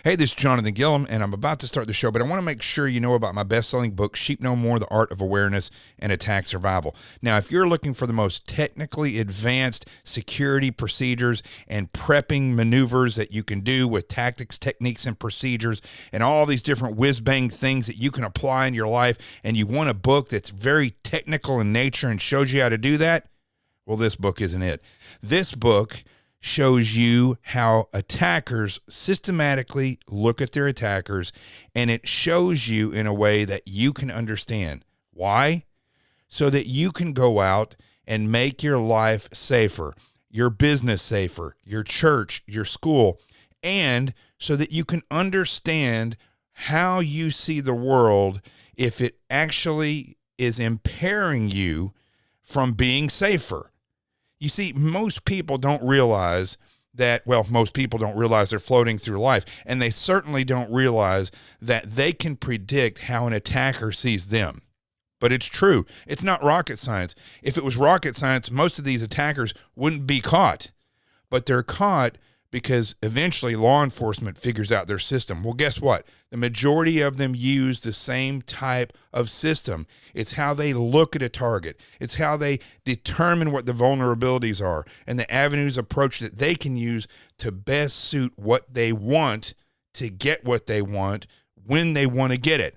Hey, this is Jonathan Gilliam, and I'm about to start the show, but I want to make sure you know about my best-selling book, Sheep No More, The Art of Awareness and Attack Survival. Now, if you're looking for the most technically advanced security procedures and prepping maneuvers that you can do with tactics, techniques, and procedures, and all these different whiz-bang things that you can apply in your life, and you want a book that's very technical in nature and shows you how to do that, well, this book isn't it. This book shows you how attackers systematically look at their attackers, and it shows you in a way that you can understand. Why? So that you can go out and make your life safer, your business safer, your church, your school, and so that you can understand how you see the world if it actually is impairing you from being safer. You see, most people don't realize that, most people don't realize they're floating through life, and they certainly don't realize that they can predict how an attacker sees them. But it's true. It's not rocket science. If it was rocket science, most of these attackers wouldn't be caught. But they're caught because eventually law enforcement figures out their system. Well, guess what? The majority of them use the same type of system. It's how they look at a target. It's how they determine what the vulnerabilities are and the avenues approach that they can use to best suit what they want to get what they want when they want to get it.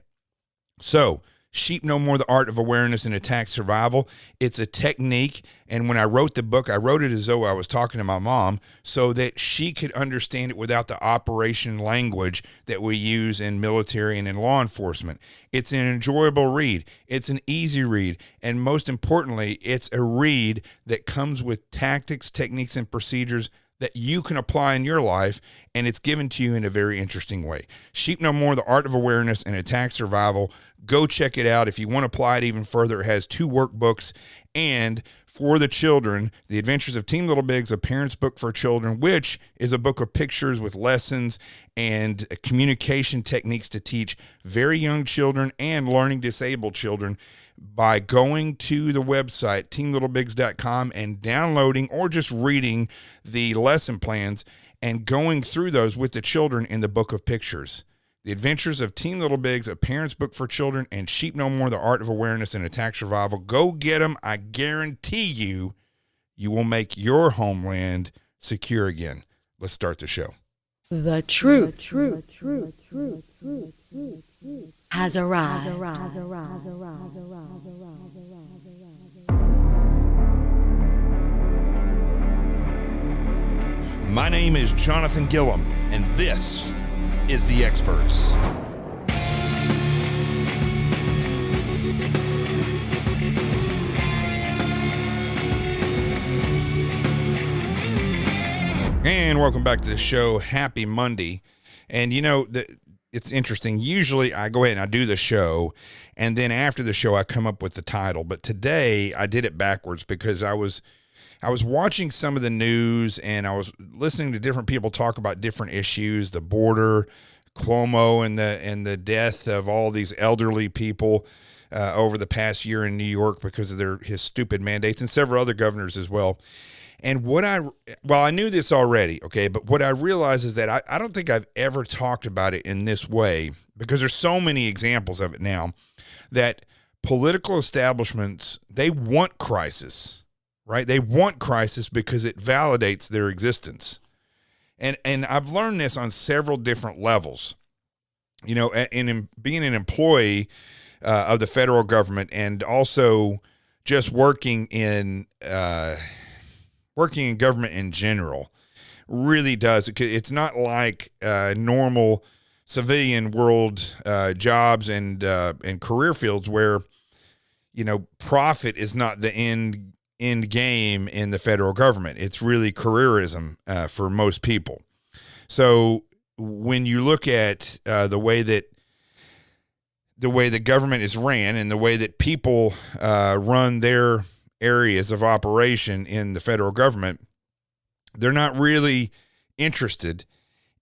So, Sheep No More, The Art of Awareness and Attack Survival. It's a technique, and when I wrote the book, I wrote it as though I was talking to my mom so that she could understand it without the operation language that we use in military and in law enforcement. It's an enjoyable read. It's an easy read, and most importantly, it's a read that comes with tactics, techniques, and procedures that you can apply in your life, and it's given to you in a very interesting way. Sheep No More, The Art of Awareness and Attack Survival. Go check it out. If you want to apply it even further, it has 2 workbooks, and for the children, The Adventures of Team Little Bigs, a parent's book for children, which is a book of pictures with lessons and communication techniques to teach very young children and learning disabled children by going to the website, teamlittlebigs.com, and downloading or just reading the lesson plans and going through those with the children in the book of pictures. The Adventures of Team Little Bigs, a parent's book for children, and Sheep No More, The Art of Awareness and Attack Survival. Go get them. I guarantee you, you will make your homeland secure again. Let's start the show. The truth has arrived. My name is Jonathan Gilliam, and this is The Experts. And welcome back to the show. Happy Monday. And you know, it's interesting. Usually I go ahead and I do the show, and then after the show I come up with the title. But today I did it backwards because I was watching some of the news, and I was listening to different people talk about different issues, the border, Cuomo, and the death of all these elderly people over the past year in New York because of his stupid mandates, and several other governors as well. And I knew this already, okay, but what I realized is that I don't think I've ever talked about it in this way, because there's so many examples of it now, that political establishments, they want crisis, right? They want crisis because it validates their existence. And I've learned this on several different levels. You know, in being an employee of the federal government, and also just working in government in general, really does. It's not like normal civilian world jobs and career fields where, you know, profit is not the end game in the federal government. It's really careerism for most people. So when you look at the way the government is ran and the way that people run their areas of operation in the federal government, they're not really interested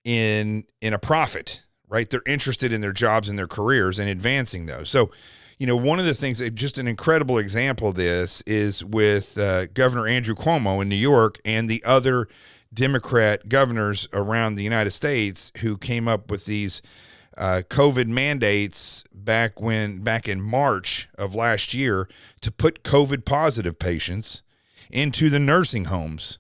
in a profit, right? They're interested in their jobs and their careers and advancing those. So, you know, one of the things, just an incredible example of this is with Governor Andrew Cuomo in New York and the other Democrat governors around the United States who came up with these COVID mandates back in March of last year to put COVID positive patients into the nursing homes.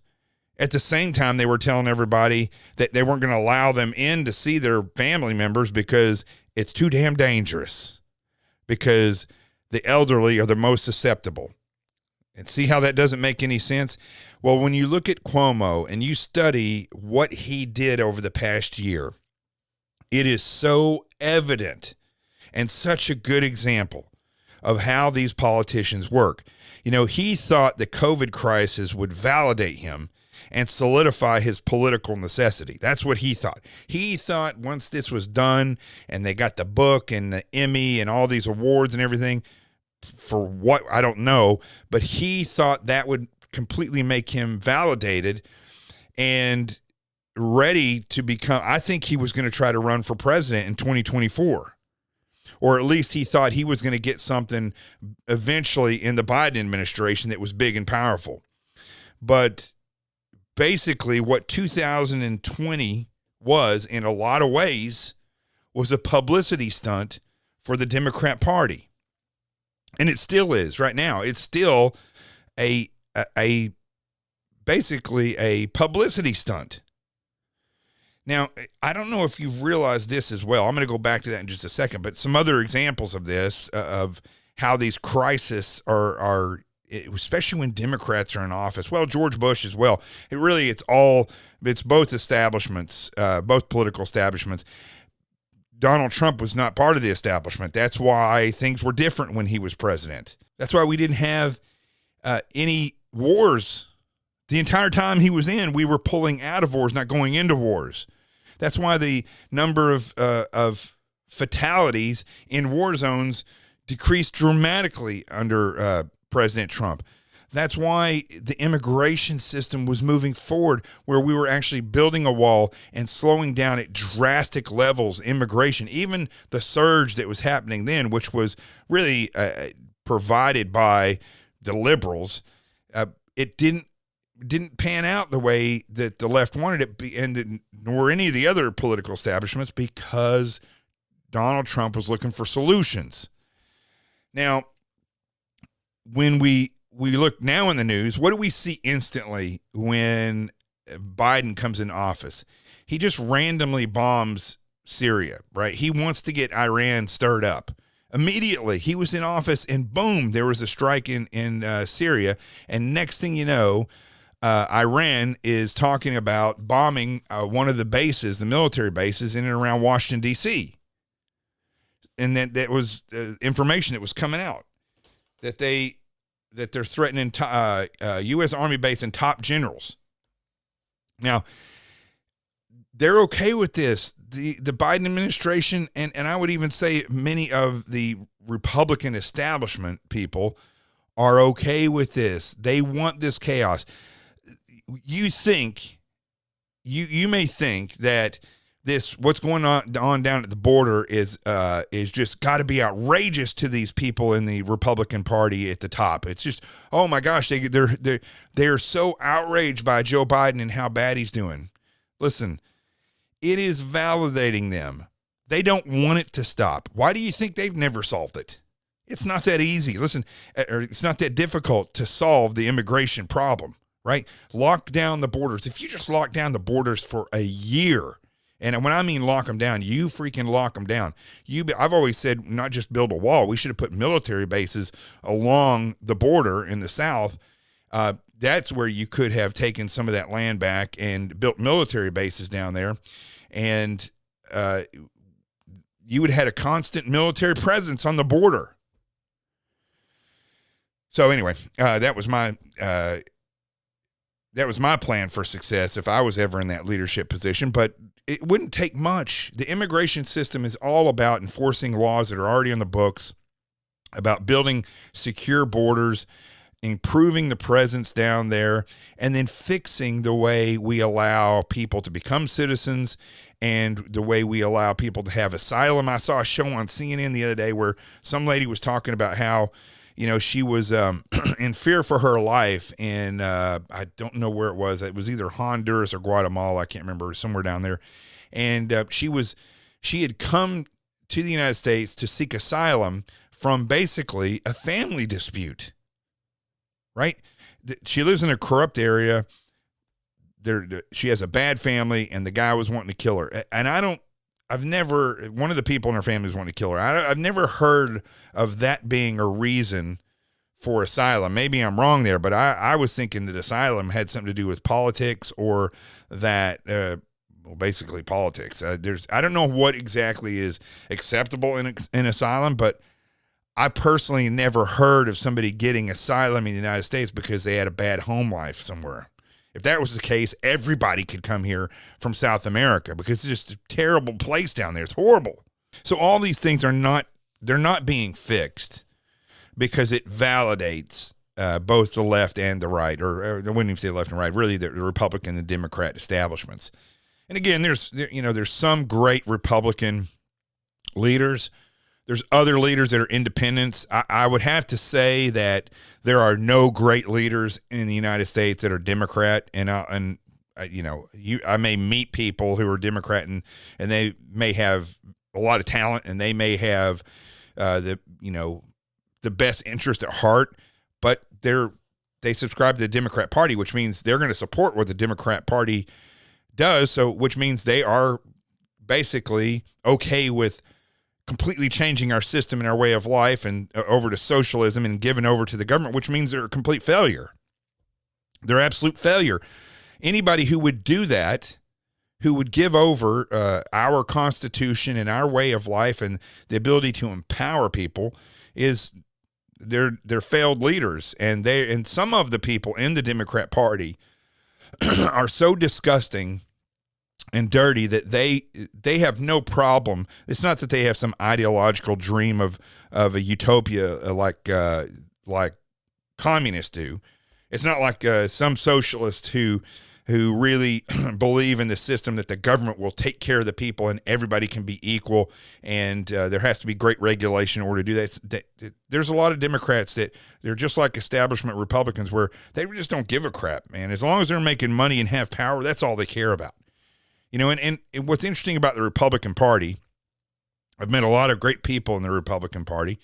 At the same time, they were telling everybody that they weren't going to allow them in to see their family members because it's too damn dangerous, because the elderly are the most susceptible. And see how that doesn't make any sense? Well, when you look at Cuomo and you study what he did over the past year, it is so evident and such a good example of how these politicians work. You know, he thought the COVID crisis would validate him and solidify his political necessity. That's what he thought. He thought once this was done and they got the book and the Emmy and all these awards and everything, for what, I don't know, but he thought that would completely make him validated and ready to become, I think he was going to try to run for president in 2024. Or at least he thought he was going to get something eventually in the Biden administration that was big and powerful. But basically what 2020 was, in a lot of ways, was a publicity stunt for the Democrat Party. And it still is right now. It's still basically a publicity stunt. Now, I don't know if you've realized this as well. I'm going to go back to that in just a second, but some other examples of this, of how these crises are, especially when Democrats are in office. Well, George Bush as well. It's both establishments, both political establishments. Donald Trump was not part of the establishment. That's why things were different when he was president. That's why we didn't have any wars. The entire time he was in, we were pulling out of wars, not going into wars. That's why the number of fatalities in war zones decreased dramatically under President Trump. That's why the immigration system was moving forward, where we were actually building a wall and slowing down at drastic levels immigration. Even the surge that was happening then, which was really provided by the liberals, it didn't pan out the way that the left wanted it, nor any of the other political establishments, because Donald Trump was looking for solutions. Now, when we look now in the news, what do we see instantly when Biden comes into office? He just randomly bombs Syria, right? He wants to get Iran stirred up. Immediately, he was in office, and boom, there was a strike in Syria. And next thing you know, Iran is talking about bombing one of the bases, the military bases, in and around Washington, D.C. And that was information that was coming out, that they're threatening U.S. Army base and top generals. Now, they're okay with this. The Biden administration, and I would even say many of the Republican establishment people, are okay with this. They want this chaos. You may think that what's going on down at the border is just got to be outrageous to these people in the Republican Party at the top. It's just, oh my gosh, they're so outraged by Joe Biden and how bad he's doing. Listen, it is validating them. They don't want it to stop. Why do you think they've never solved it? It's not that easy. Listen, or it's not that difficult to solve the immigration problem, right? Lock down the borders. If you just lock down the borders for a year, and when I mean lock them down, you freaking lock them down. I've always said not just build a wall. We should have put military bases along the border in the South. That's where you could have taken some of that land back and built military bases down there. And you would have had a constant military presence on the border. So anyway, that was my plan for success if I was ever in that leadership position. But it wouldn't take much. The immigration system is all about enforcing laws that are already on the books, about building secure borders, improving the presence down there, and then fixing the way we allow people to become citizens and the way we allow people to have asylum. I saw a show on CNN the other day where some lady was talking about how, she was in fear for her life, and I don't know where it was. It was either Honduras or Guatemala. I can't remember, somewhere down there. And she had come to the United States to seek asylum from basically a family dispute, right? She lives in a corrupt area. She has a bad family, and the guy was wanting to kill her. And one of the people in her family was wanting to kill her. I've never heard of that being a reason for asylum. Maybe I'm wrong there, but I was thinking that asylum had something to do with politics, or that, basically politics. I don't know what exactly is acceptable in asylum, but I personally never heard of somebody getting asylum in the United States because they had a bad home life somewhere. If that was the case, everybody could come here from South America, because it's just a terrible place down there. It's horrible. So all these things they're not being fixed because it validates both the left and the right, or I wouldn't even say left and right, really the Republican and Democrat establishments. And again, there's some great Republican leaders. There's other leaders that are independents. I would have to say that there are no great leaders in the United States that are Democrat. I may meet people who are Democrat, and they may have a lot of talent, and they may have the best interest at heart, but they subscribe to the Democrat Party, which means they're going to support what the Democrat Party does. So, which means they are basically okay with completely changing our system and our way of life and over to socialism and giving over to the government, which means they're a complete failure. They're absolute failure. Anybody who would do that, who would give over our Constitution and our way of life and the ability to empower people, they're failed leaders. And some of the people in the Democrat Party are so disgusting and dirty that they have no problem. It's not that they have some ideological dream of a utopia like communists do. It's not like some socialists who really believe in the system that the government will take care of the people and everybody can be equal, and there has to be great regulation in order to do that. There's a lot of Democrats that they're just like establishment Republicans, where they just don't give a crap, man. As long as they're making money and have power, that's all they care about. And what's interesting about the Republican Party, I've met a lot of great people in the Republican Party,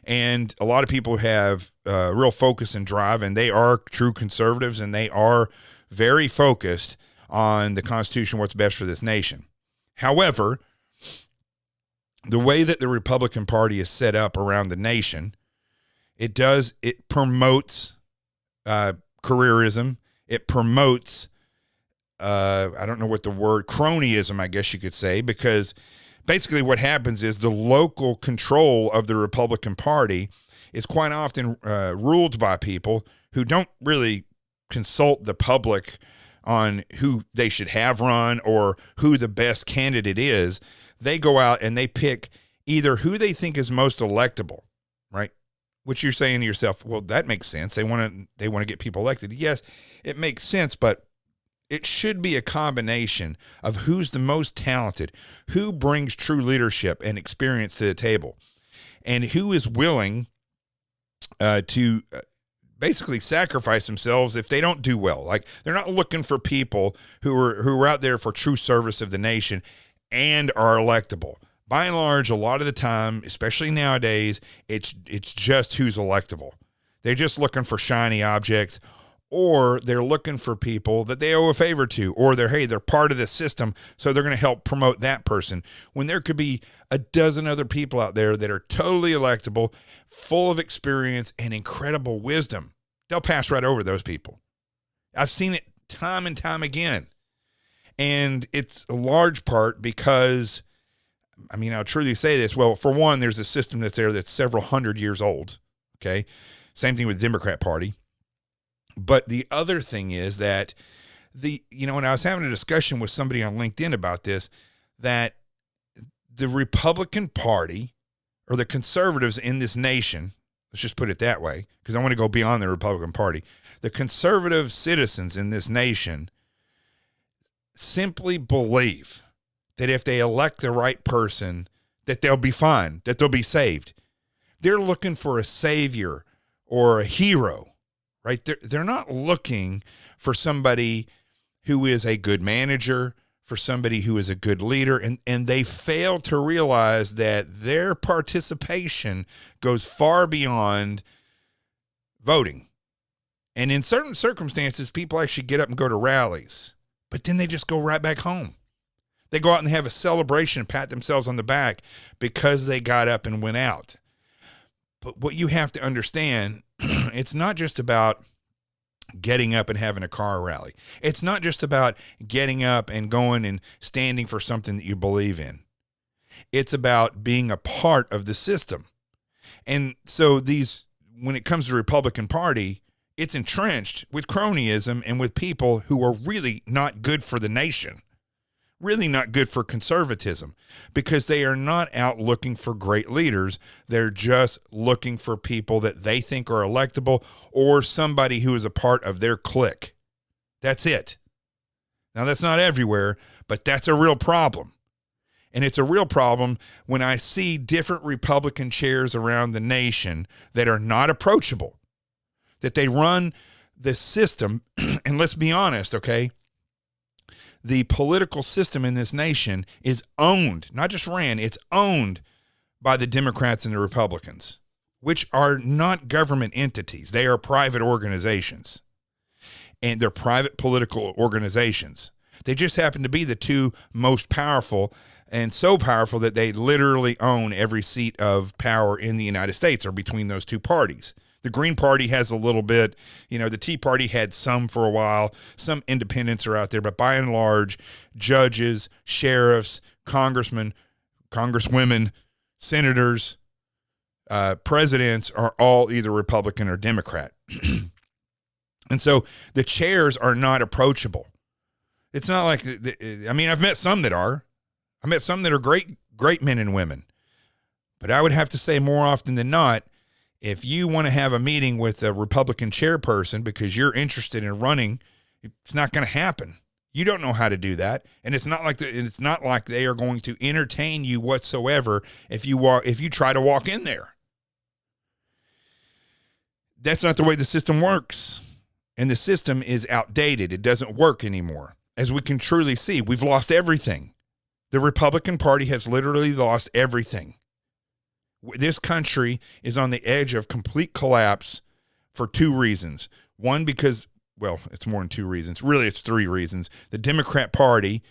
and a lot of people have real focus and drive, and they are true conservatives, and they are very focused on the Constitution, what's best for this nation. However, the way that the Republican Party is set up around the nation, it promotes careerism. It promotes I don't know what the word, cronyism, I guess you could say, because basically what happens is the local control of the Republican Party is quite often ruled by people who don't really consult the public on who they should have run or who the best candidate is. They go out and they pick either who they think is most electable, right? Which you're saying to yourself, well, that makes sense. They want to get people elected. Yes, it makes sense, but it should be a combination of who's the most talented, who brings true leadership and experience to the table, and who is willing to basically sacrifice themselves if they don't do well. Like, they're not looking for people who are out there for true service of the nation and are electable. By and large, a lot of the time, especially nowadays, it's just who's electable. They're just looking for shiny objects, or they're looking for people that they owe a favor to, or they're part of the system, so they're going to help promote that person, when there could be a dozen other people out there that are totally electable, full of experience and incredible wisdom. They'll pass right over those people. I've seen it time and time again. And it's a large part because, I'll truly say this. Well, for one, there's a system that's there that's several hundred years old. Okay. Same thing with the Democrat Party. But the other thing is that when I was having a discussion with somebody on LinkedIn about this, that the Republican Party, or the conservatives in this nation, let's just put it that way, because I want to go beyond the Republican Party. The conservative citizens in this nation simply believe that if they elect the right person, that they'll be fine, that they'll be saved. They're looking for a savior or a hero, right? They're not looking for somebody who is a good manager, for somebody who is a good leader, and they fail to realize that their participation goes far beyond voting. And in certain circumstances, people actually get up and go to rallies, but then they just go right back home. They go out and have a celebration and pat themselves on the back because they got up and went out. But what you have to understand, it's not just about getting up and having a car rally. It's not just about getting up and going and standing for something that you believe in. It's about being a part of the system. And so when it comes to the Republican Party, it's entrenched with cronyism and with people who are really not good for the nation, really not good for conservatism, because they are not out looking for great leaders. They're just looking for people that they think are electable or somebody who is a part of their clique. That's it. Now, that's not everywhere, but that's a real problem. And it's a real problem when I see different Republican chairs around the nation that are not approachable, that they run the system. And let's be honest, okay? The political system in this nation is owned, not just ran, it's owned by the Democrats and the Republicans, which are not government entities. They are private organizations, and they're private political organizations. They just happen to be the two most powerful, and so powerful that they literally own every seat of power in the United States or between those two parties. The Green Party has a little bit, the Tea Party had some for a while. Some independents are out there, but by and large, judges, sheriffs, congressmen, congresswomen, senators, presidents are all either Republican or Democrat. And so the chairs are not approachable. It's not like, I've met some that are. I met some that are great, great men and women. But I would have to say more often than not, if you want to have a meeting with a Republican chairperson because you're interested in running, it's not going to happen. You don't know how to do that, and it's not like they are going to entertain you whatsoever if you try to walk in there. That's not the way the system works, and the system is outdated. It doesn't work anymore. As we can truly see, we've lost everything. The Republican Party has literally lost everything. This country is on the edge of complete collapse for two reasons. One, because, it's more than two reasons. Really, it's three reasons. The Democrat Party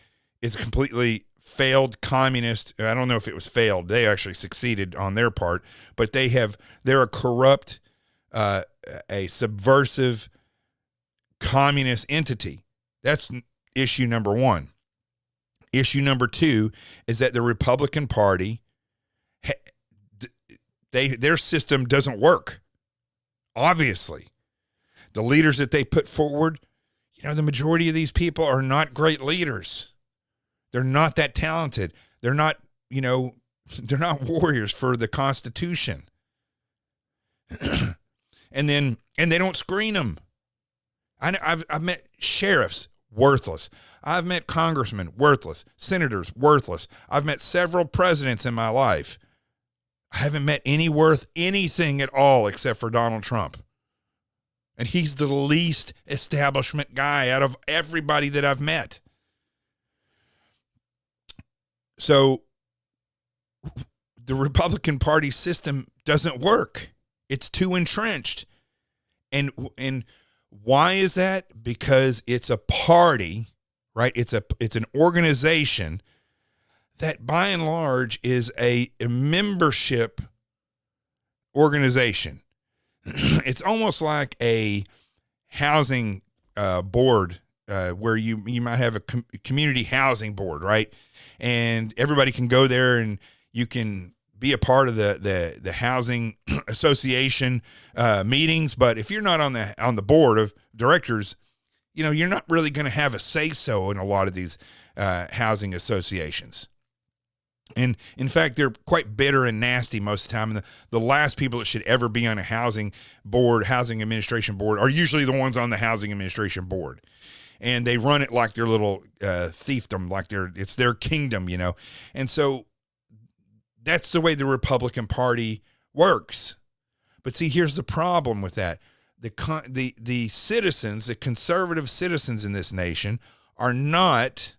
is a completely failed communist. I don't know if it was failed. They actually succeeded on their part, but they're a corrupt, a subversive communist entity. That's issue number one. Issue number two is that the Republican Party, their system doesn't work. Obviously, the leaders that they put forward, the majority of these people are not great leaders. They're not that talented. They're not, they're not warriors for the Constitution. and they don't screen them. I've met sheriffs, worthless. I've met congressmen, worthless. Senators, worthless. I've met several presidents in my life. I haven't met any worth anything at all except for Donald Trump. And he's the least establishment guy out of everybody that I've met. So the Republican Party system doesn't work. It's too entrenched. And why is that? Because it's a party, right? It's an organization that by and large is a membership organization. It's almost like a housing board where you might have a community housing board, right? And everybody can go there and you can be a part of the housing association meetings. But if you're not on the board of directors, you're not really going to have a say-so in a lot of these housing associations. And in fact, they're quite bitter and nasty most of the time. And the last people that should ever be on a housing administration board, are usually the ones on the housing administration board. And they run it like their little fiefdom, like it's their kingdom, And so that's the way the Republican Party works. But see, here's the problem with that. The citizens, the conservative citizens in this nation are not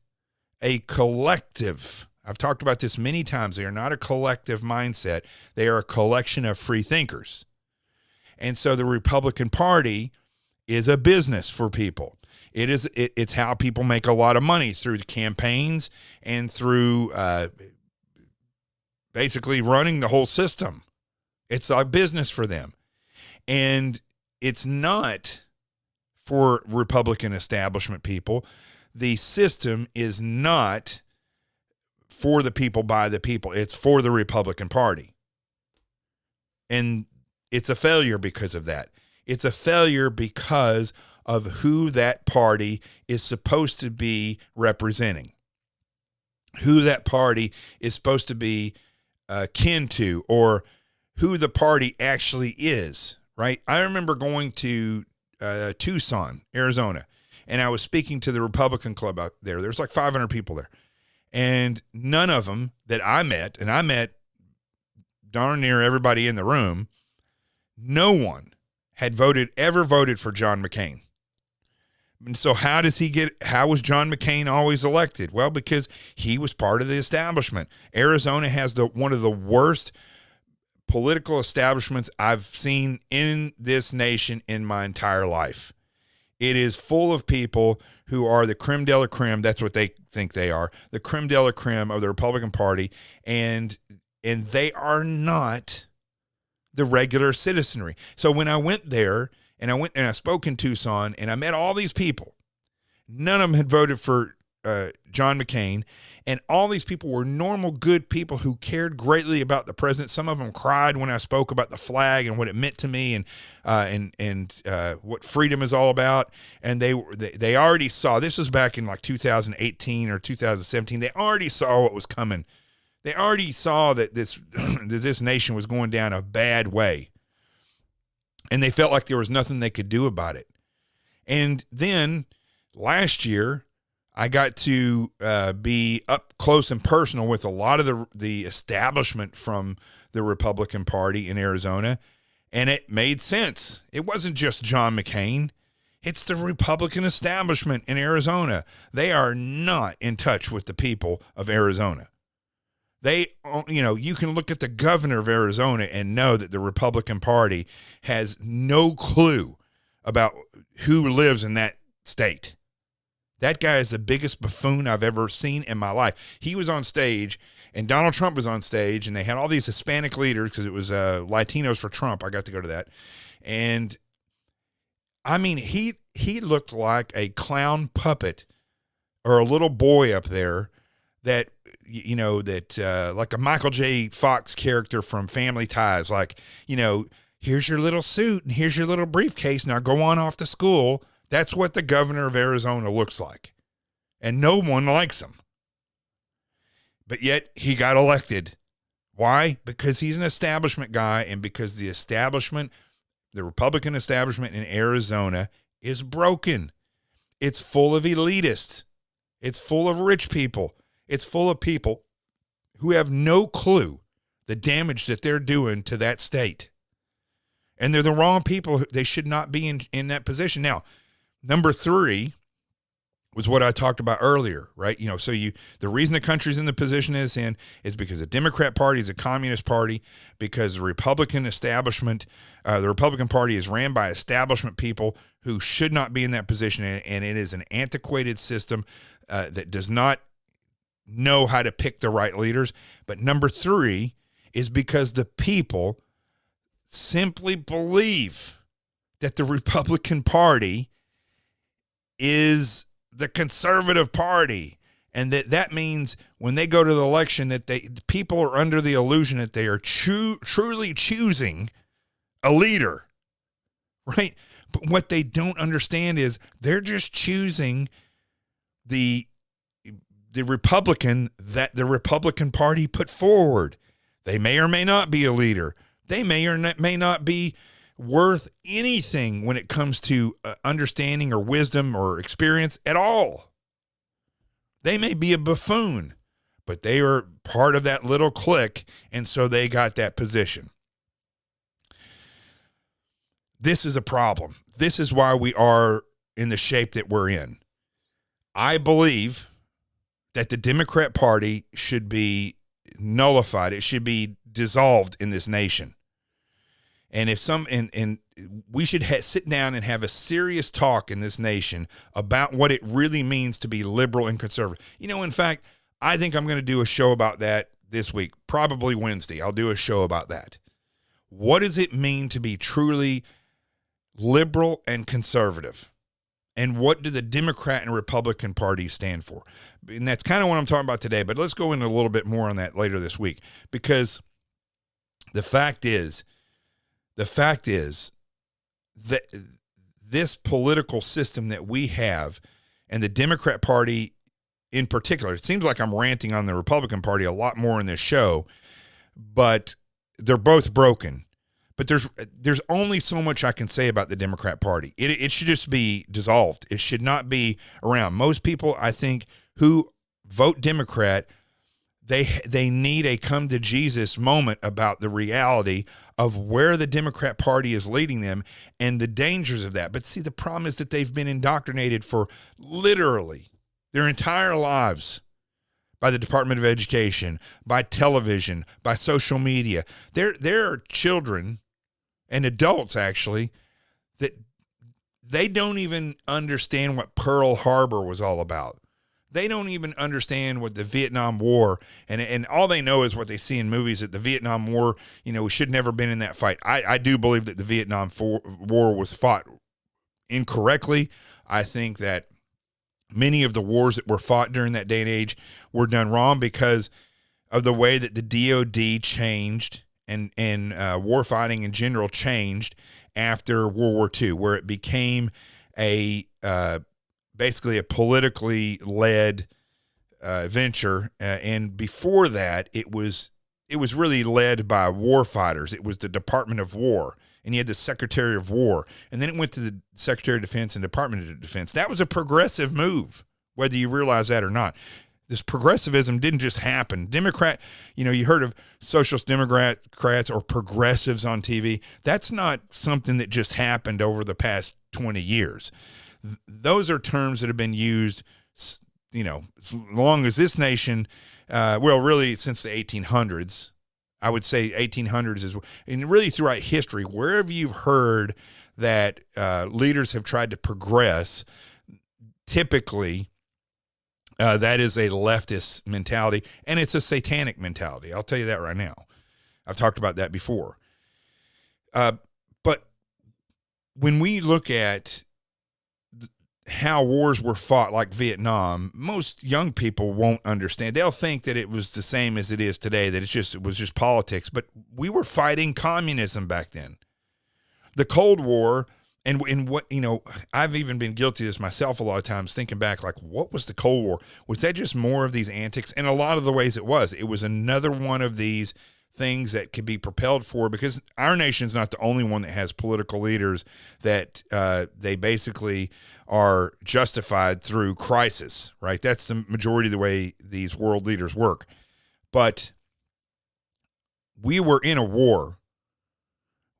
a collective. I've talked about this many times. They are not a collective mindset. They are a collection of free thinkers. And so the Republican Party is a business for people. It's how people make a lot of money through the campaigns and through basically running the whole system. It's a business for them. And it's not for Republican establishment people. The system is not for the people by the people. It's for the Republican Party. And it's a failure because of that. It's a failure because of who that party is supposed to be representing, who that party is supposed to be kin to, or who the party actually is, right? I remember going to Tucson, Arizona, and I was speaking to the Republican club out there. There's like 500 people there. And none of them that I met, and I met darn near everybody in the room, no one had ever voted for John McCain. And so how was John McCain always elected? Well, because he was part of the establishment. Arizona has one of the worst political establishments I've seen in this nation in my entire life. It is full of people who are the creme de la creme. That's what they think they are, the creme de la creme of the Republican Party. And they are not the regular citizenry. So when I went there and I spoke in Tucson and I met all these people, none of them had voted for John McCain. And all these people were normal, good people who cared greatly about the president. Some of them cried when I spoke about the flag and what it meant to me and what freedom is all about. And they already saw, this was back in like 2018 or 2017. They already saw what was coming. They already saw that this nation was going down a bad way. And they felt like there was nothing they could do about it. And then last year, I got to be up close and personal with a lot of the establishment from the Republican Party in Arizona, and it made sense. It wasn't just John McCain. It's the Republican establishment in Arizona. They are not in touch with the people of Arizona. You can look at the governor of Arizona and know that the Republican Party has no clue about who lives in that state. That guy is the biggest buffoon I've ever seen in my life. He was on stage, and Donald Trump was on stage, and they had all these Hispanic leaders because it was Latinos for Trump. I got to go to that. And, I mean, he looked like a clown puppet or a little boy up there that, like a Michael J. Fox character from Family Ties. Like, here's your little suit, and here's your little briefcase. Now go on off to school. That's what the governor of Arizona looks like. And no one likes him. But yet he got elected. Why? Because he's an establishment guy, and because the Republican establishment in Arizona is broken. It's full of elitists. It's full of rich people. It's full of people who have no clue the damage that they're doing to that state. And they're the wrong people. They should not be in that position. Now, number 3 was what I talked about earlier, right? The reason the country's in the position it's in is because the Democrat Party is a communist party, because the Republican establishment, the Republican Party is ran by establishment people who should not be in that position, and it is an antiquated system that does not know how to pick the right leaders. But number 3 is because the people simply believe that the Republican Party is the conservative party, and that means when they go to the election that people are under the illusion that they are truly choosing a leader, right? But what they don't understand is they're just choosing the Republican that the Republican Party put forward. They may or may not be a leader. They may or may not be worth anything when it comes to understanding or wisdom or experience at all. They may be a buffoon, but they are part of that little clique, and so they got that position. this is a problem. This is why we are in the shape that we're in. I believe that the Democrat Party should be nullified. It should be dissolved in this nation. And if and we should sit down and have a serious talk in this nation about what it really means to be liberal and conservative. In fact, I think I'm going to do a show about that this week, probably Wednesday. I'll do a show about that. What does it mean to be truly liberal and conservative? And what do the Democrat and Republican parties stand for? And that's kind of what I'm talking about today, but let's go into a little bit more on that later this week, because the fact is that this political system that we have, and the Democrat Party in particular, it seems like I'm ranting on the Republican Party a lot more in this show, but they're both broken. But there's only so much I can say about the Democrat Party. It should just be dissolved. It should not be around. Most people, I think, who vote Democrat, they need a come to Jesus moment about the reality of where the Democrat Party is leading them and the dangers of that. But see, the problem is that they've been indoctrinated for literally their entire lives by the Department of Education, by television, by social media. There are children and adults, actually, that they don't even understand what Pearl Harbor was all about. They don't even understand what the Vietnam War, and all they know is what they see in movies, that the Vietnam War, we should never been in that fight. I do believe that the Vietnam War was fought incorrectly. I think that many of the wars that were fought during that day and age were done wrong because of the way that the DOD changed and war fighting in general changed after World War II, where it became basically a politically led venture, and before that, it was really led by war fighters. It was the Department of War, and you had the Secretary of War, and then it went to the Secretary of Defense and Department of Defense. That was a progressive move, whether you realize that or not. This progressivism didn't just happen. Democrat, you heard of socialist Democrats or progressives on TV. That's not something that just happened over the past 20 years. Those are terms that have been used, as long as this nation, really since the 1800s. I would say 1800s is, and really throughout history, wherever you've heard that leaders have tried to progress, typically that is a leftist mentality, and it's a satanic mentality. I'll tell you that right now. I've talked about that before. But when we look at how wars were fought, like Vietnam, most young people won't understand. They'll think that it was the same as it is today, that it was just politics. But we were fighting communism back then. The Cold War, and what, I've even been guilty of this myself a lot of times, thinking back, like, what was the Cold War? Was that just more of these antics? And a lot of the ways it was. It was another one of these things that could be propelled forward, because our nation's not the only one that has political leaders that they basically are justified through crisis, right? That's the majority of the way these world leaders work. But we were in a war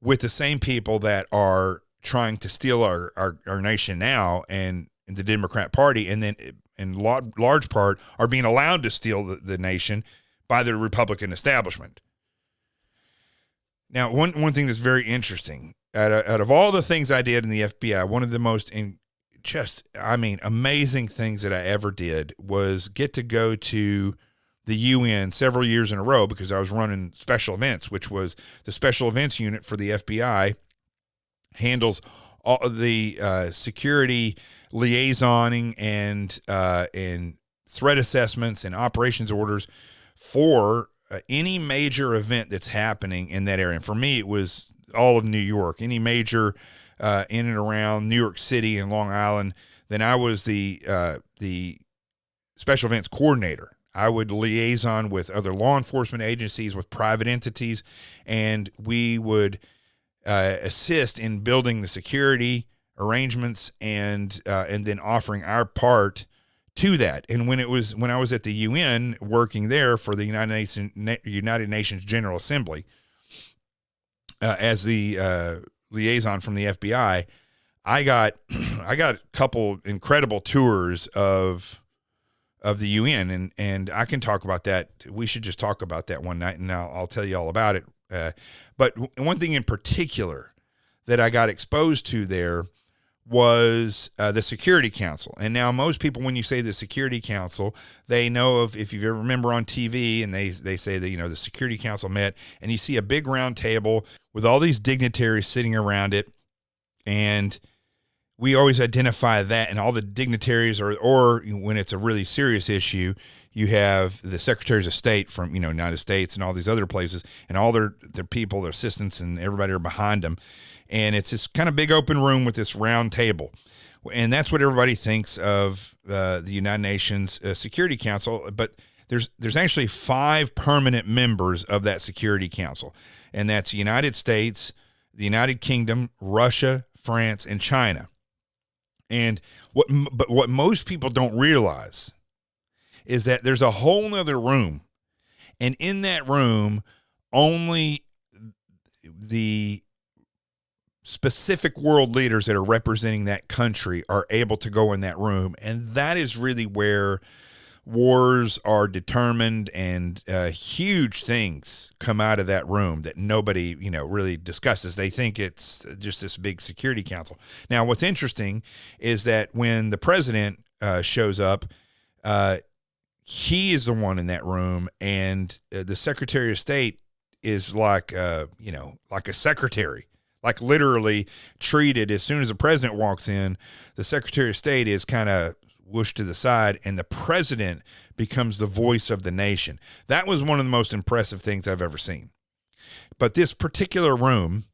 with the same people that are trying to steal our nation now, and the Democrat Party, and then in large part are being allowed to steal the nation by the Republican establishment. Now, one thing that's very interesting, out of all the things I did in the FBI, one of the most amazing things that I ever did was get to go to the UN several years in a row, because I was running special events, which was the special events unit for the FBI handles all of the security liaisoning and threat assessments and operations orders for any major event that's happening in that area. And for me, it was all of New York, any major in and around New York City and Long Island. Then I was the special events coordinator. I would liaison with other law enforcement agencies, with private entities, and we would assist in building the security arrangements and then offering our part to that. And when I was at the UN working there for the United Nations General Assembly as the liaison from the FBI, I got a couple incredible tours of the UN, and I can talk about that. We should just talk about that one night, and I'll tell you all about it. But one thing in particular that I got exposed to there was the Security Council. And now most people, when you say the Security Council, they know of, if you ever remember on TV, and they say that, the Security Council met, and you see a big round table with all these dignitaries sitting around it, and we always identify that, and all the dignitaries, or when it's a really serious issue, you have the secretaries of state from, United States and all these other places, and all their people, their assistants, and everybody are behind them. And it's this kind of big open room with this round table. And that's what everybody thinks of the United Nations Security Council. But there's actually 5 permanent members of that Security Council. And that's the United States, the United Kingdom, Russia, France, and China. And what most people don't realize is that there's a whole nother room. And in that room, only the specific world leaders that are representing that country are able to go in that room. And that is really where wars are determined, and huge things come out of that room that nobody, really discusses. They think it's just this big Security Council. Now, what's interesting is that when the president shows up, he is the one in that room, and the Secretary of State is like a secretary. Like literally treated, as soon as the president walks in, the Secretary of State is kind of whooshed to the side, and the president becomes the voice of the nation. That was one of the most impressive things I've ever seen. But this particular room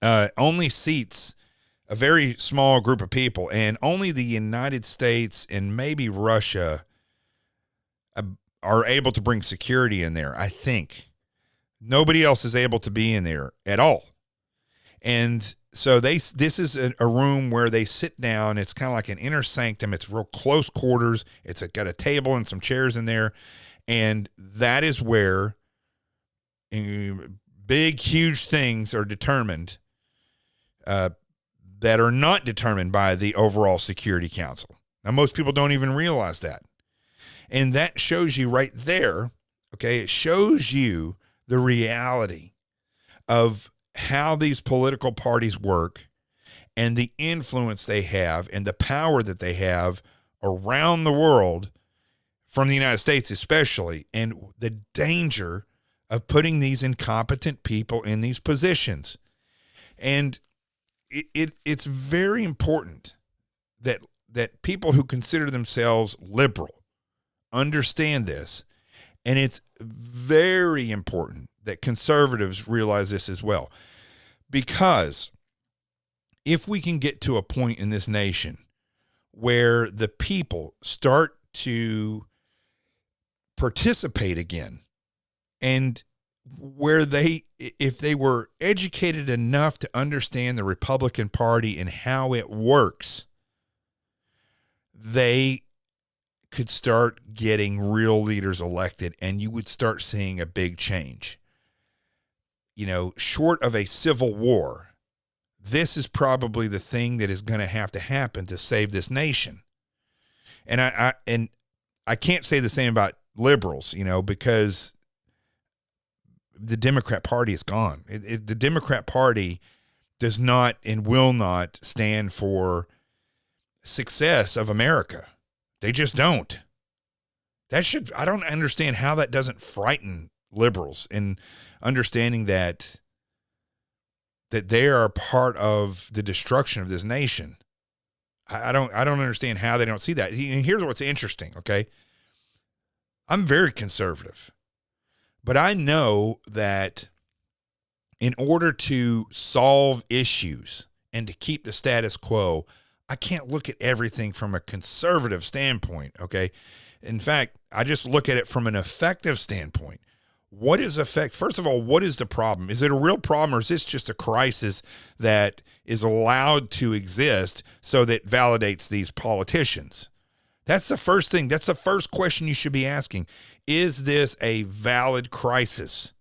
only seats a very small group of people, and only the United States and maybe Russia are able to bring security in there, I think. Nobody else is able to be in there at all. And so this is a room where they sit down. It's kind of like an inner sanctum. It's real close quarters. It's got a table and some chairs in there. And that is where big, huge things are determined that are not determined by the overall Security Council. Now, most people don't even realize that. And that shows you right there, okay, it shows you the reality of how these political parties work and the influence they have and the power that they have around the world, from the United States especially, and the danger of putting these incompetent people in these positions. And it's very important that people who consider themselves liberal understand this. And it's very important that conservatives realize this as well. Because if we can get to a point in this nation where the people start to participate again, and where if they were educated enough to understand the Republican Party and how it works, they could start getting real leaders elected, and you would start seeing a big change. Short of a civil war, this is probably the thing that is going to have to happen to save this nation. And I can't say the same about liberals, because the Democrat Party is gone. The Democrat Party does not and will not stand for success of America. They just don't. I don't understand how that doesn't frighten liberals in understanding that they are part of the destruction of this nation. I don't understand how they don't see that. And here's what's interesting, okay? I'm very conservative, but I know that in order to solve issues and to keep the status quo, I can't look at everything from a conservative standpoint, okay? In fact, I just look at it from an effective standpoint. First of all, what is the problem? Is it a real problem, or is this just a crisis that is allowed to exist so that validates these politicians? That's the first thing. That's the first question you should be asking. Is this a valid crisis?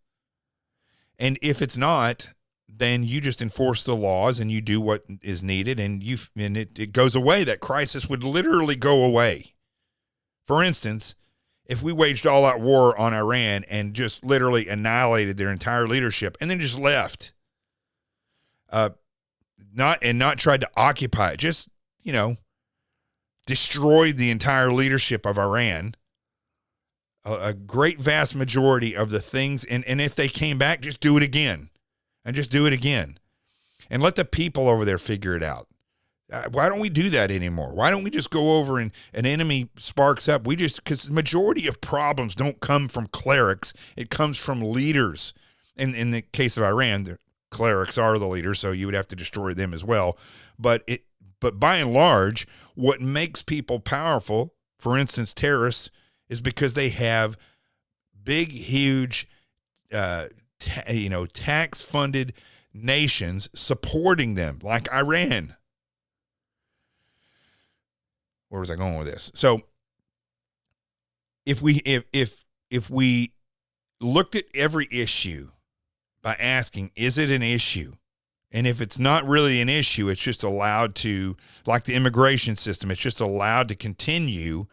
And if it's not, then you just enforce the laws and you do what is needed, and it goes away. That crisis would literally go away. For instance, if we waged all-out war on Iran and just literally annihilated their entire leadership and then just left, not tried to occupy it, just, destroyed the entire leadership of Iran, a great vast majority of the things, and if they came back, just do it again. And just do it again. And let the people over there figure it out. Why don't we do that anymore? Why don't we just go over and an enemy sparks up? Because the majority of problems don't come from clerics. It comes from leaders. In the case of Iran, the clerics are the leaders, so you would have to destroy them as well. But by and large, what makes people powerful, for instance, terrorists, is because they have big, huge, tax-funded nations supporting them, like Iran. Where was I going with this? So, if we looked at every issue by asking, is it an issue? And if it's not really an issue, it's just allowed to, like the immigration system, it's just allowed to continue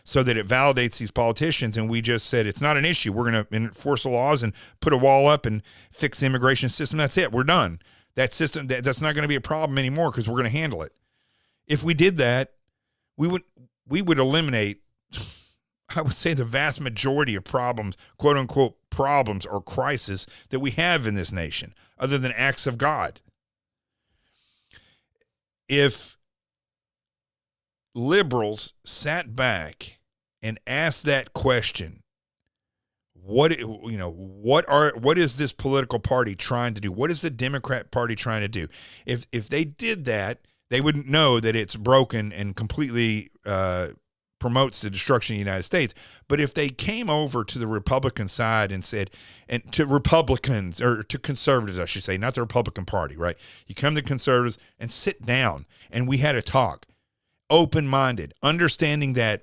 so that it validates these politicians, and we just said it's not an issue. We're going to enforce the laws and put a wall up and fix the immigration system. That's it. We're done. That system, that's not going to be a problem anymore because we're going to handle it. If we did that, we would eliminate, I would say, the vast majority of problems, quote unquote problems or crisis that we have in this nation, other than acts of God. If liberals sat back and asked that question, what is this political party trying to do? What is the Democrat Party trying to do? If they did that, they wouldn't know that it's broken and completely promotes the destruction of the United States. But if they came over to the Republican side and said, and to Republicans, or to conservatives, I should say, not the Republican Party, right? You come to conservatives and sit down, and we had a talk. Open-minded, understanding that,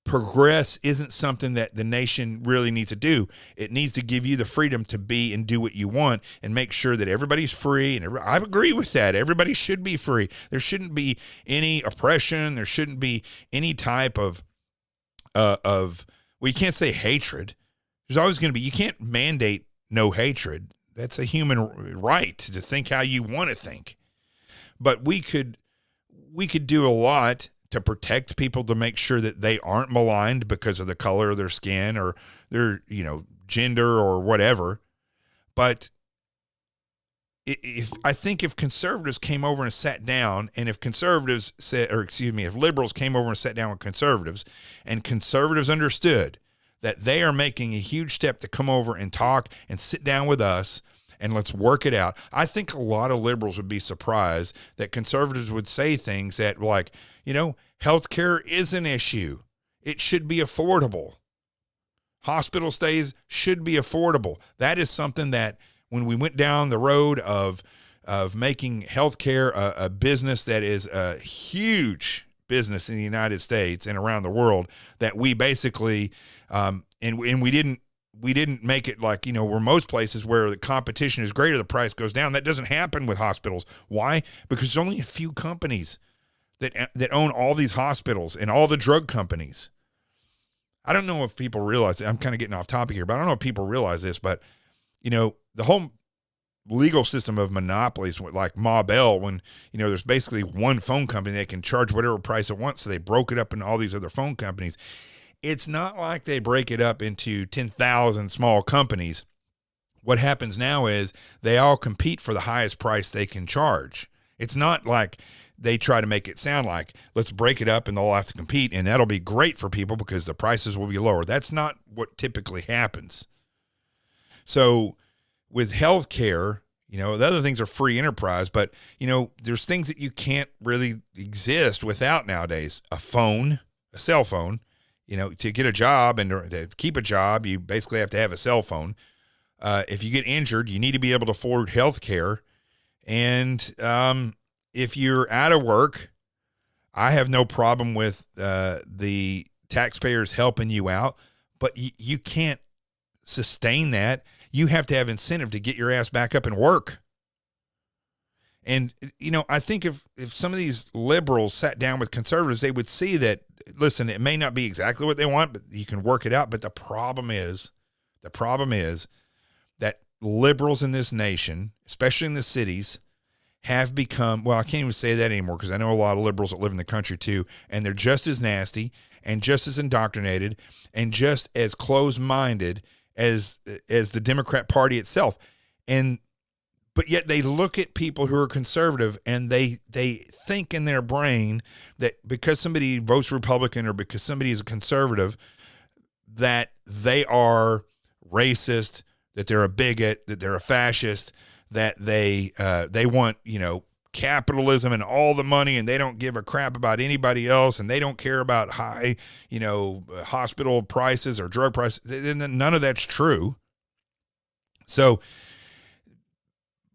progress isn't something that the nation really needs to do. It needs to give you the freedom to be and do what you want and make sure that everybody's free. And I agree with that. Everybody should be free. There shouldn't be any oppression. There shouldn't be any type of well, you can't say hatred. There's always going to be, you can't mandate no hatred. That's a human right to think how you want to think. But we could do a lot to protect people, to make sure that they aren't maligned because of the color of their skin or their, gender or whatever. But if conservatives came over and sat down, and if liberals came over and sat down with conservatives, and conservatives understood that they are making a huge step to come over and talk and sit down with us, and let's work it out. I think a lot of liberals would be surprised that conservatives would say things that, like, healthcare is an issue. It should be affordable. Hospital stays should be affordable. That is something that, when we went down the road of making healthcare a business that is a huge business in the United States and around the world, that we basically and we didn't make it like, where most places where the competition is greater, the price goes down. That doesn't happen with hospitals. Why? Because there's only a few companies that own all these hospitals and all the drug companies. I don't know if people realize it. I'm kind of getting off topic here, but I don't know if people realize this, but, the whole legal system of monopolies, like Ma Bell, when, there's basically one phone company that can charge whatever price it wants, so they broke it up into all these other phone companies. It's not like they break it up into 10,000 small companies. What happens now is they all compete for the highest price they can charge. It's not like they try to make it sound like, let's break it up and they'll all have to compete, and that'll be great for people because the prices will be lower. That's not what typically happens. So with healthcare, the other things are free enterprise, but, there's things that you can't really exist without nowadays. A cell phone. To get a job and to keep a job, you basically have to have a cell phone. If you get injured, you need to be able to afford health care. And if you're out of work, I have no problem with the taxpayers helping you out, but you can't sustain that. You have to have incentive to get your ass back up and work. And, I think if some of these liberals sat down with conservatives, they would see that, listen, it may not be exactly what they want, but you can work it out. But the problem is that liberals in this nation, especially in the cities, have become, well, I can't even say that anymore because I know a lot of liberals that live in the country too, and they're just as nasty and just as indoctrinated and just as closed-minded as the Democrat Party itself. But yet they look at people who are conservative and they think in their brain that because somebody votes Republican or because somebody is a conservative, that they are racist, that they're a bigot, that they're a fascist, that they want, capitalism and all the money, and they don't give a crap about anybody else, and they don't care about high, hospital prices or drug prices. None of that's true. So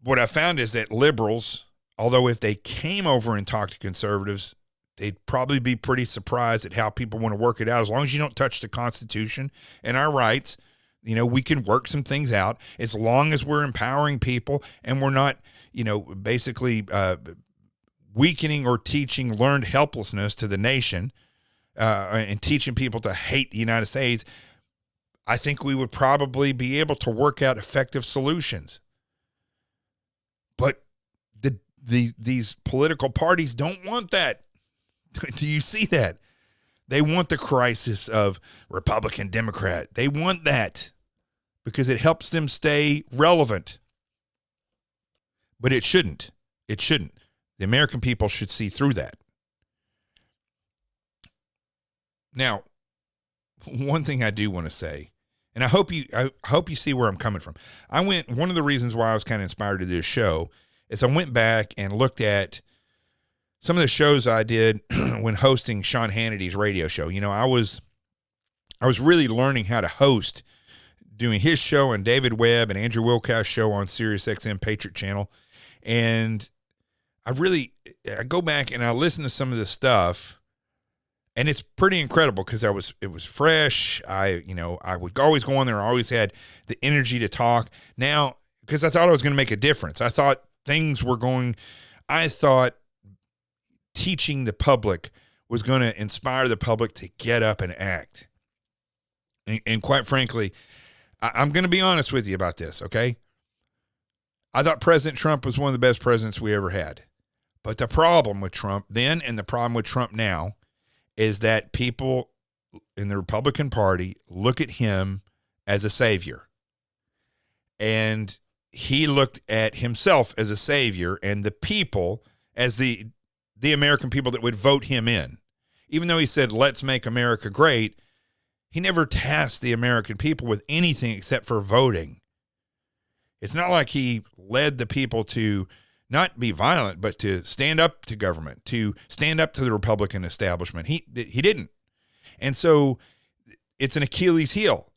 what I found is that liberals, although if they came over and talked to conservatives, they'd probably be pretty surprised at how people want to work it out. As long as you don't touch the Constitution and our rights, we can work some things out as long as we're empowering people and we're not, basically weakening or teaching learned helplessness to the nation and teaching people to hate the United States. I think we would probably be able to work out effective solutions. But these political parties don't want that. Do you see that? They want the crisis of Republican, Democrat. They want that because it helps them stay relevant. But it shouldn't. It shouldn't. The American people should see through that. Now, one thing I do want to say, and I hope you see where I'm coming from. One of the reasons why I was kind of inspired to do this show is I went back and looked at some of the shows I did when hosting Sean Hannity's radio show. I was really learning how to host, doing his show and David Webb and Andrew Wilcox's show on Sirius XM Patriot Channel. And I go back and I listen to some of this stuff, and it's pretty incredible because it was fresh. I would always go on there. I always had the energy to talk. Now, because I thought I was going to make a difference. I thought teaching the public was going to inspire the public to get up and act. And quite frankly, I'm going to be honest with you about this, okay? I thought President Trump was one of the best presidents we ever had. But the problem with Trump then and the problem with Trump now is that people in the Republican Party look at him as a savior. And he looked at himself as a savior and the people as the American people that would vote him in. Even though he said, let's make America great, he never tasked the American people with anything except for voting. It's not like he led the people to not be violent, but to stand up to government, to stand up to the Republican establishment. He didn't. And so it's an Achilles heel.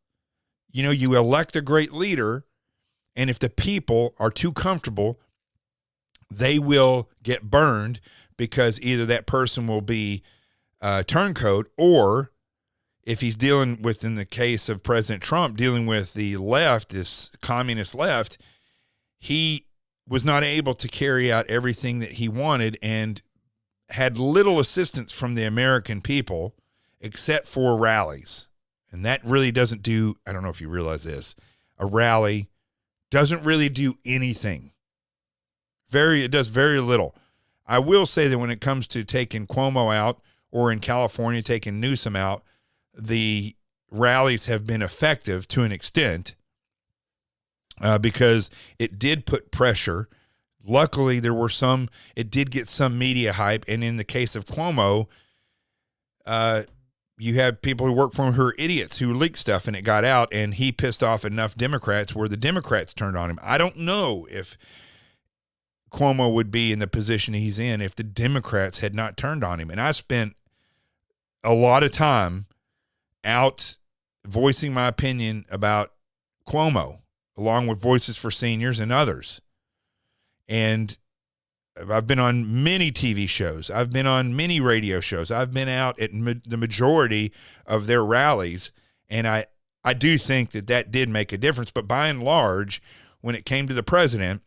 You elect a great leader, and if the people are too comfortable, they will get burned because either that person will be turncoat, or if he's dealing with, in the case of President Trump, dealing with the left, this communist left, he was not able to carry out everything that he wanted and had little assistance from the American people except for rallies. And that really doesn't do, I don't know if you realize this, a rally doesn't really do anything. It does very little. I will say that when it comes to taking Cuomo out, or in California taking Newsom out, the rallies have been effective to an extent because it did put pressure. Luckily, it did get some media hype. And in the case of Cuomo, you had people who work for him who are idiots who leaked stuff and it got out, and he pissed off enough Democrats where the Democrats turned on him. I don't know if Cuomo would be in the position he's in if the Democrats had not turned on him. And I spent a lot of time out voicing my opinion about Cuomo, along with Voices for Seniors and others. And I've been on many TV shows. I've been on many radio shows. I've been out at the majority of their rallies, and I I do think that did make a difference. But by and large, when it came to the president,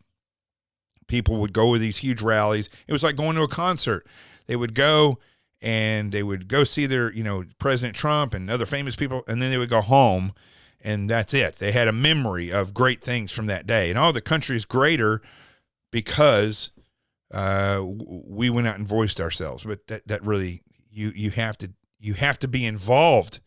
people would go with these huge rallies. It was like going to a concert. They would go and they would go see their, President Trump and other famous people, and then they would go home, and that's it. They had a memory of great things from that day. And all the country is greater because we went out and voiced ourselves. But that really, you have to be involved.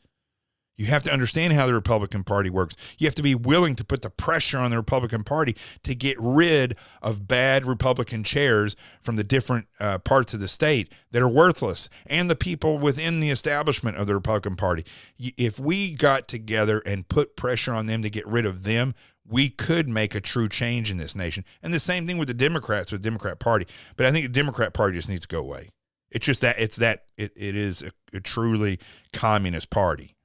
You have to understand how the Republican Party works. You have to be willing to put the pressure on the Republican Party to get rid of bad Republican chairs from the different parts of the state that are worthless, and the people within the establishment of the Republican Party. If we got together and put pressure on them to get rid of them, we could make a true change in this nation. And the same thing with the Democrats, with the Democrat Party. But I think the Democrat Party just needs to go away. It's just that it is a truly communist party.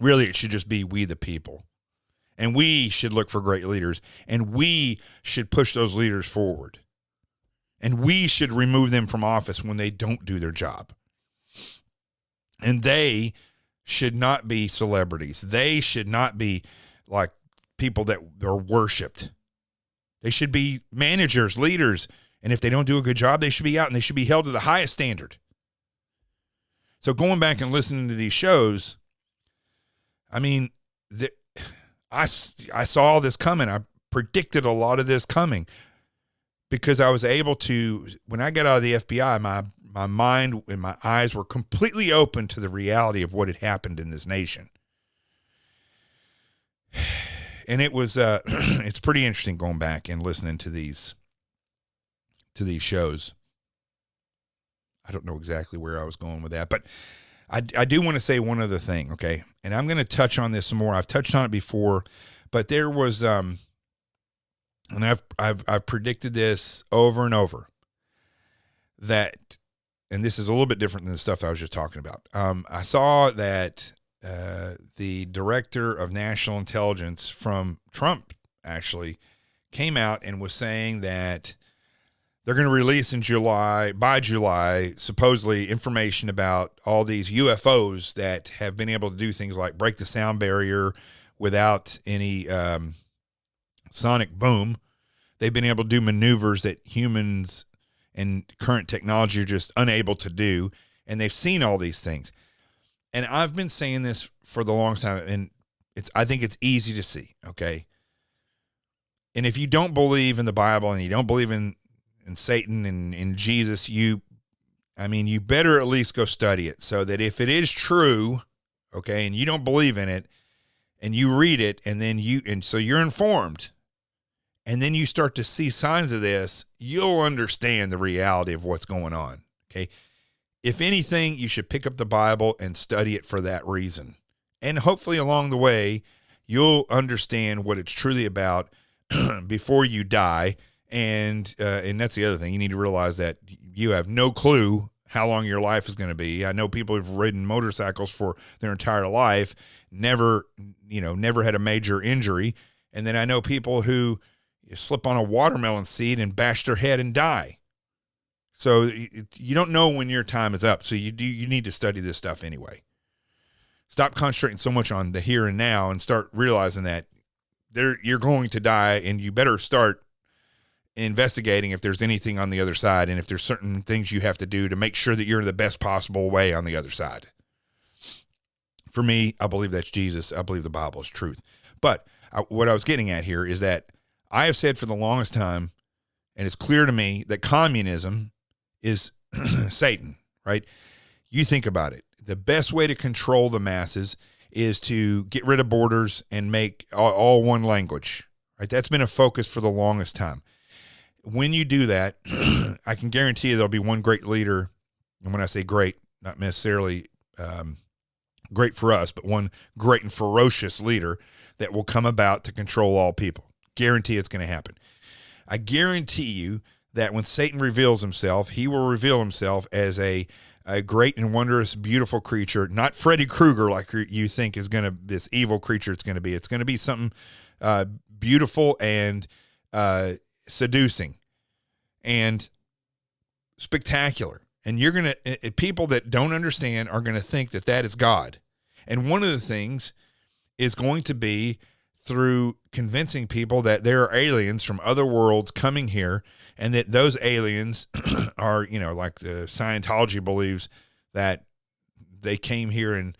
Really, it should just be we the people. And we should look for great leaders. And we should push those leaders forward. And we should remove them from office when they don't do their job. And they should not be celebrities. They should not be like people that are worshiped. They should be managers, leaders. And if they don't do a good job, they should be out, and they should be held to the highest standard. So going back and listening to these shows, I mean, I saw all this coming. I predicted a lot of this coming because I was able to, when I got out of the FBI, my mind and my eyes were completely open to the reality of what had happened in this nation. And it was, it's pretty interesting going back and listening to these shows. I don't know exactly where I was going with that, but I do want to say one other thing, okay? And I'm going to touch on this some more. I've touched on it before, but there was, and I've predicted this over and over, that, and this is a little bit different than the stuff I was just talking about. I saw that the director of national intelligence from Trump actually came out and was saying that they're going to release by July, supposedly information about all these UFOs that have been able to do things like break the sound barrier without any sonic boom. They've been able to do maneuvers that humans and current technology are just unable to do, and they've seen all these things. And I've been saying this for the longest time, and I think it's easy to see, okay? And if you don't believe in the Bible and you don't believe in Satan and in Jesus, you better at least go study it, so that if it is true, okay, and you don't believe in it, and you read it, and so you're informed, and then you start to see signs of this, you'll understand the reality of what's going on, okay? If anything, you should pick up the Bible and study it for that reason. And hopefully along the way, you'll understand what it's truly about before you die. And that's the other thing. You need to realize that you have no clue how long your life is going to be. I know people who've ridden motorcycles for their entire life, never had a major injury. And then I know people who slip on a watermelon seed and bash their head and die. So you don't know when your time is up. So you need to study this stuff anyway. Stop concentrating so much on the here and now and start realizing that you're going to die, and you better start investigating if there's anything on the other side, and if there's certain things you have to do to make sure that you're in the best possible way on the other side. For me, I believe that's Jesus. I believe the Bible is truth. But what I was getting at here is that I have said for the longest time, and it's clear to me, that communism is Satan, right? You think about it. The best way to control the masses is to get rid of borders and make all one language, right? That's been a focus for the longest time. When you do that, I can guarantee you there'll be one great leader. And when I say great, not necessarily great for us, but one great and ferocious leader that will come about to control all people. Guarantee it's going to happen. I guarantee you that when Satan reveals himself, he will reveal himself as a great and wondrous, beautiful creature, not Freddy Krueger like you think is going to, this evil creature it's going to be. It's going to be something beautiful and seducing and spectacular. And you're going to, people that don't understand are going to think that is God. And one of the things is going to be through convincing people that there are aliens from other worlds coming here, and that those aliens are, like the Scientology believes that they came here in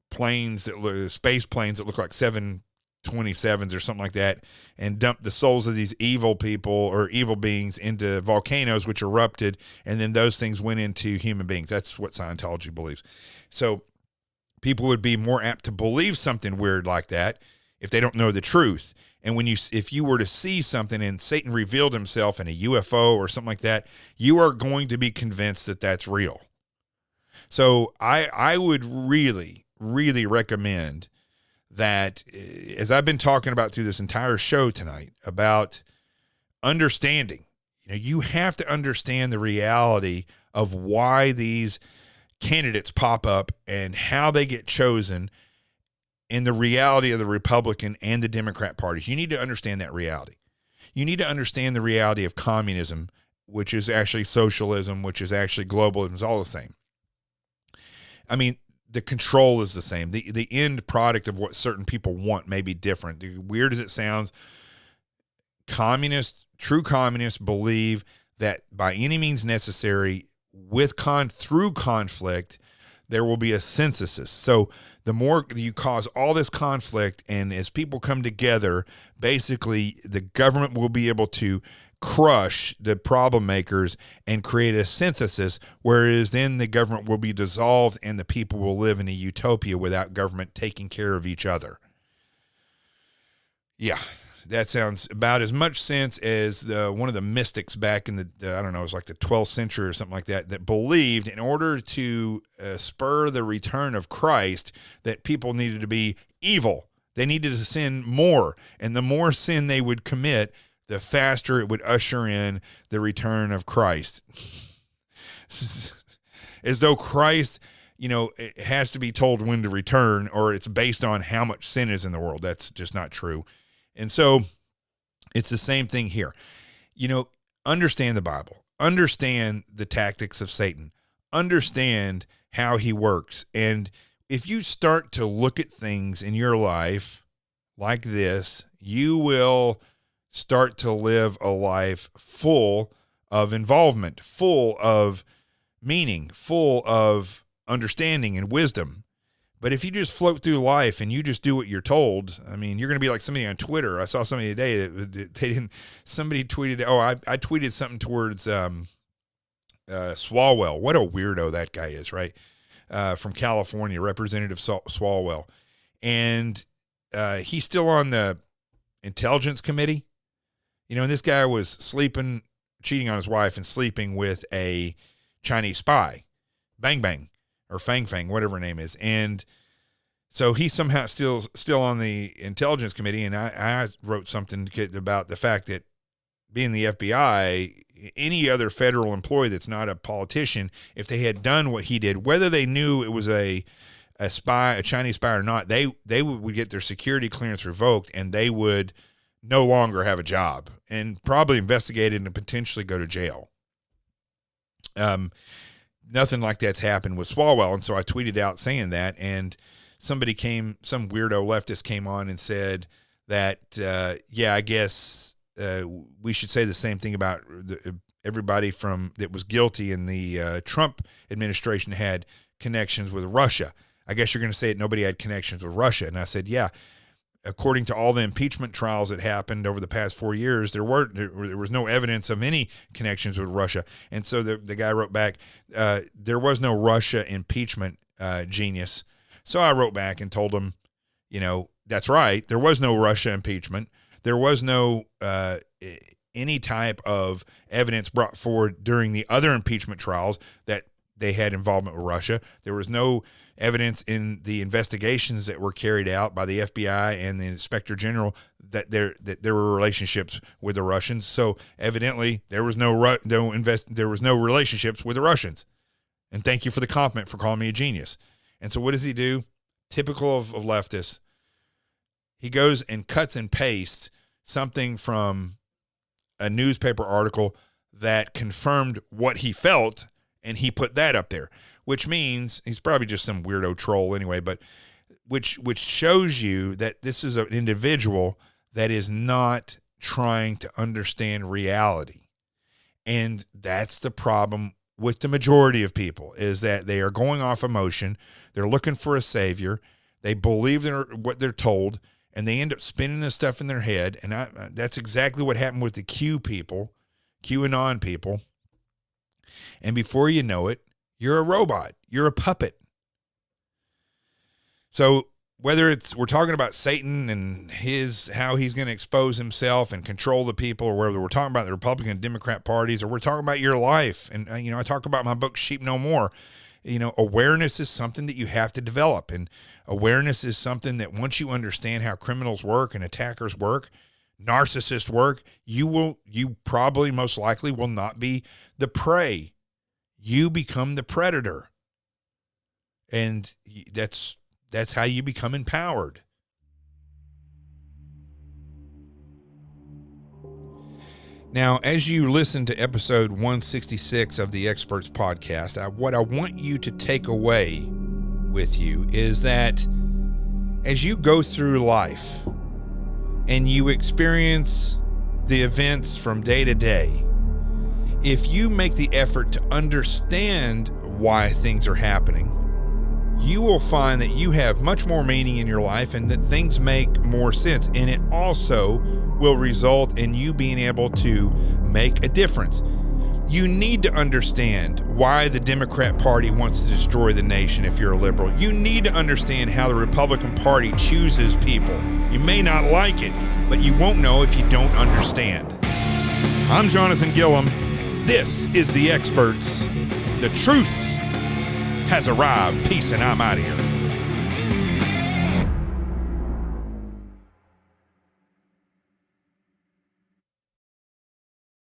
planes space planes that look like 727s or something like that, and dumped the souls of these evil people or evil beings into volcanoes, which erupted, and then those things went into human beings. That's what Scientology believes. So people would be more apt to believe something weird like that if they don't know the truth. And if you were to see something and Satan revealed himself in a UFO or something like that, you are going to be convinced that that's real. So I would really, really recommend that, as I've been talking about through this entire show tonight, about understanding, you have to understand the reality of why these candidates pop up and how they get chosen, in the reality of the Republican and the Democrat parties. You need to understand that reality. You need to understand the reality of communism, which is actually socialism, which is actually globalism. It's all the same. I mean, the control is the same. The end product of what certain people want may be different. Weird as it sounds, true communists believe that by any means necessary, through conflict, there will be a synthesis. So the more you cause all this conflict, and as people come together, basically the government will be able to crush the problem makers and create a synthesis, whereas then the government will be dissolved and the people will live in a utopia without government taking care of each other. Yeah, that sounds about as much sense as one of the mystics back in I don't know, it was like the 12th century or something like that, that believed in order to spur the return of Christ, that people needed to be evil. They needed to sin more. And the more sin they would commit, the faster it would usher in the return of Christ. As though Christ, it has to be told when to return, or it's based on how much sin is in the world. That's just not true. And so it's the same thing here. Understand the Bible, understand the tactics of Satan, understand how he works. And if you start to look at things in your life like this, you will start to live a life full of involvement, full of meaning, full of understanding and wisdom. But if you just float through life and you just do what you're told, I mean, you're going to be like somebody on Twitter. I saw somebody today that somebody tweeted, I tweeted something towards Swalwell. What a weirdo that guy is, right? From California, Representative Swalwell. And he's still on the Intelligence Committee. And this guy was cheating on his wife and sleeping with a Chinese spy, Bang Bang, or Fang Fang, whatever her name is. And so he's somehow still on the Intelligence Committee. And I wrote something about the fact that being the FBI, any other federal employee that's not a politician, if they had done what he did, whether they knew it was a spy, a Chinese spy or not, they would get their security clearance revoked, and they would no longer have a job and probably investigated and potentially go to jail. Nothing like that's happened with Swalwell. And so I tweeted out saying that, and some weirdo leftist came on and said that, I guess we should say the same thing about everybody that was guilty in the Trump administration had connections with Russia. I guess you're going to say that nobody had connections with Russia. And I said, yeah. According to all the impeachment trials that happened over the past 4 years, there was no evidence of any connections with Russia. And so the guy wrote back, there was no Russia impeachment, genius. So I wrote back and told him, that's right. There was no Russia impeachment. There was no any type of evidence brought forward during the other impeachment trials that they had involvement with Russia. There was no evidence in the investigations that were carried out by the FBI and the Inspector General that there were relationships with the Russians. So evidently there was no relationships with the Russians. And thank you for the compliment for calling me a genius. And so what does he do? Typical of leftists. He goes and cuts and pastes something from a newspaper article that confirmed what he felt, and he put that up there, which means he's probably just some weirdo troll anyway, but which shows you that this is an individual that is not trying to understand reality. And that's the problem with the majority of people, is that they are going off emotion. They're looking for a savior. They believe what they're told, and they end up spinning this stuff in their head. And that's exactly what happened with the QAnon people. And before you know it, you're a robot. You're a puppet. So whether we're talking about Satan and how he's going to expose himself and control the people, or whether we're talking about the Republican and Democrat parties, or we're talking about your life. And, I talk about my book, Sheep No More. Awareness is something that you have to develop. And awareness is something that once you understand how criminals work and attackers work, narcissists work, you probably most likely will not be the prey. You become the predator. And that's how you become empowered. Now, as you listen to episode 166 of the Experts Podcast, what I want you to take away with you is that as you go through life and you experience the events from day to day, if you make the effort to understand why things are happening, you will find that you have much more meaning in your life and that things make more sense. And it also will result in you being able to make a difference. You need to understand why the Democrat Party wants to destroy the nation if you're a liberal. You need to understand how the Republican Party chooses people. You may not like it, but you won't know if you don't understand. I'm Jonathan Gilliam. This is The Experts. The truth has arrived. Peace, and I'm out of here.